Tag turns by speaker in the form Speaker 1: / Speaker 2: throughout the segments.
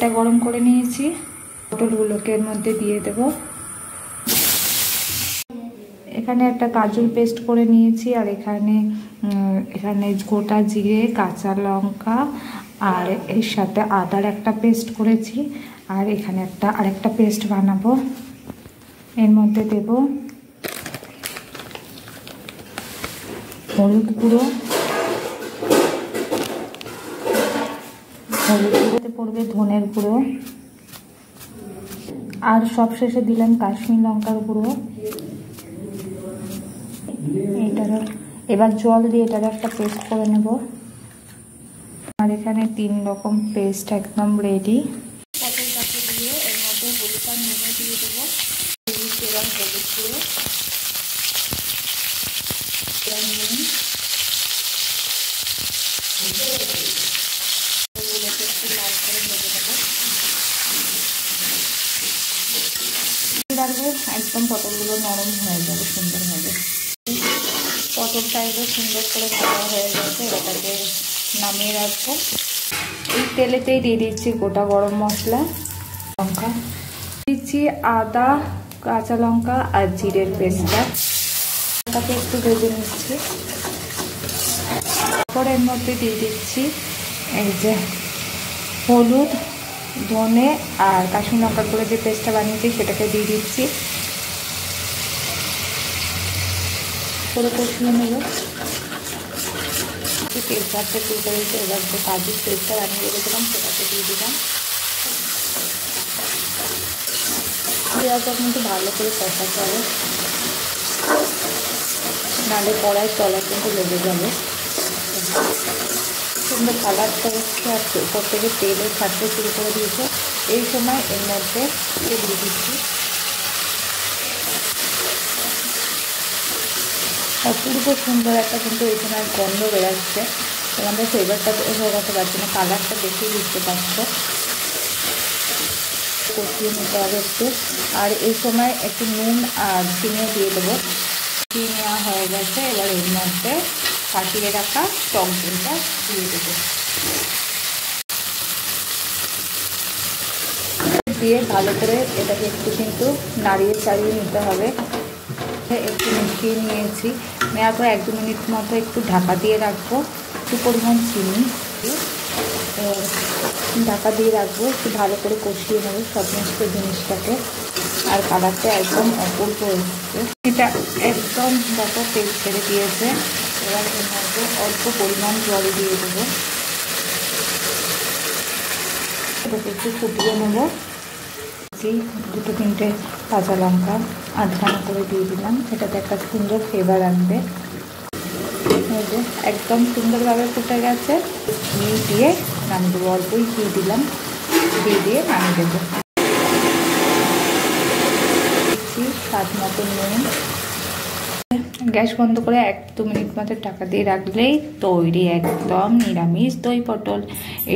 Speaker 1: তেলটা গরম করে নিয়েছি, পটলগুলোকে এর মধ্যে দিয়ে দেব। এখানে একটা কাজুর পেস্ট করে নিয়েছি, আর এখানে গোটা জিরে, কাঁচা লঙ্কা, আর এর সাথে আদার একটা পেস্ট করেছি। আর এখানে আরেকটা পেস্ট বানাবো। এর মধ্যে দেব হলুদ গুঁড়ো, হলুদ পড়বে ধনের গুঁড়ো, আর সবশেষে দিলাম কাশ্মীর লঙ্কার গুঁড়ো। এবার জল দিয়ে এটার একটা পেস্ট করে নেব। আর এখানে 3 রকম পেস্ট একদম রেডি। পটলটাকে দিয়ে এর মধ্যে হলুদ আর নুন দিয়ে দেবো। এবার হলুদ গুঁড়ো, নুন, ওগুলোকে একটু লাল করে ভেজে নেবো। রাখলে একদম পটলগুলো নরম হয়ে যাবে সুন্দরভাবে। পটলটা একদম সুন্দর করে ভাজা হয়ে গেছে, এটাকে নামিয়ে রাখবো। এই তেলেতেই দিয়ে দিচ্ছি গোটা গরম মশলা, লঙ্কা দিচ্ছি, আদা, কাঁচা লঙ্কা আর জিরের পেস্টটা, তাকে একটু ভেজে নিচ্ছি। তারপর এর মধ্যে দিয়ে দিচ্ছি এই যে হলুদ, ধনে আর কাশ্মীর লঙ্কার গুঁড়ো যে পেস্টটা বানিয়েছি সেটাকে দিয়ে দিচ্ছি। করে কষিয়ে নেব। তেজপাতা একটু করে দিতে, এবার যে কাজুর পেস্টটা বানিয়ে রেখেছিলাম সেটাকে দিয়ে দিলাম। দেওয়ার পর কিন্তু ভালো করে কষাতে হবে, নাহলে কড়াই তলা কিন্তু লেগে যাবে। সুন্দর কালারটা হচ্ছে, আর উপর থেকে তেলে ছাড়তে শুরু করে দিয়েছে। এই সময় এর মধ্যে দিয়ে দিচ্ছি অপূর্ব সুন্দর একটা কিন্তু এই সময় গন্ধ বেরাচ্ছে। আমাদের ফ্লেভারটা হতে পারছে না, কালারটা দেখেই বুঝতে পারছো। কষিয়ে নিতে হবে একটু। আর এই সময় একটু নুন আর চিনিও দিয়ে দেবো। চিনি নেওয়া হয়ে গেছে, এবার এর মধ্যে ফাটিয়ে রাখা টক দইটা দিয়ে দেবো। দিয়ে ভালো করে এটাকে একটু কিন্তু নাড়িয়ে চাড়িয়ে নিতে হবে। একটু মিশিয়ে নিয়েছি, নেওয়ার পর 1-2 মিনিট মতো একটু ঢাকা দিয়ে রাখবো। একটু পরিমাণ চিনি ঢাকা দিয়ে রাখবো, একটু ভালো করে কষিয়ে নেবো সমস্ত জিনিসটাকে। আর কালারটা একদম অপূর্ব এসেছে, এটা একদম দেখো তেল ছেড়ে দিয়েছে। এবার এর মধ্যে অল্প পরিমাণ জল দিয়ে দেবো, এটাকে একটু ফুটিয়ে নেবো। 2-3টে কাঁচা লঙ্কা আধখানা করে দিয়ে দিলাম, এটাতে একটা সুন্দর ফ্লেভার আনবে। একদম সুন্দরভাবে ফুটে গেছে। ঘি দিয়ে নামিয়ে দেবো, অল্পই ঘি দিলাম, দিয়ে নামিয়ে দেবো। স্বাদ মতো নুন। গ্যাস বন্ধ করে 1-2 মিনিট মতো ঢাকা দিয়ে রাখলেই তৈরি একদম নিরামিষ দই পটল।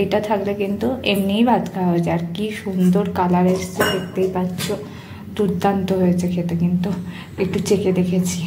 Speaker 1: এটা থাকলে কিন্তু এমনিই ভাত খাওয়া হয়ে যায়। আর কি সুন্দর কালার এসছে দেখতেই পাচ্ছ, দুর্দান্ত হয়েছে খেতে। কিন্তু একটু চেখে দেখেছি।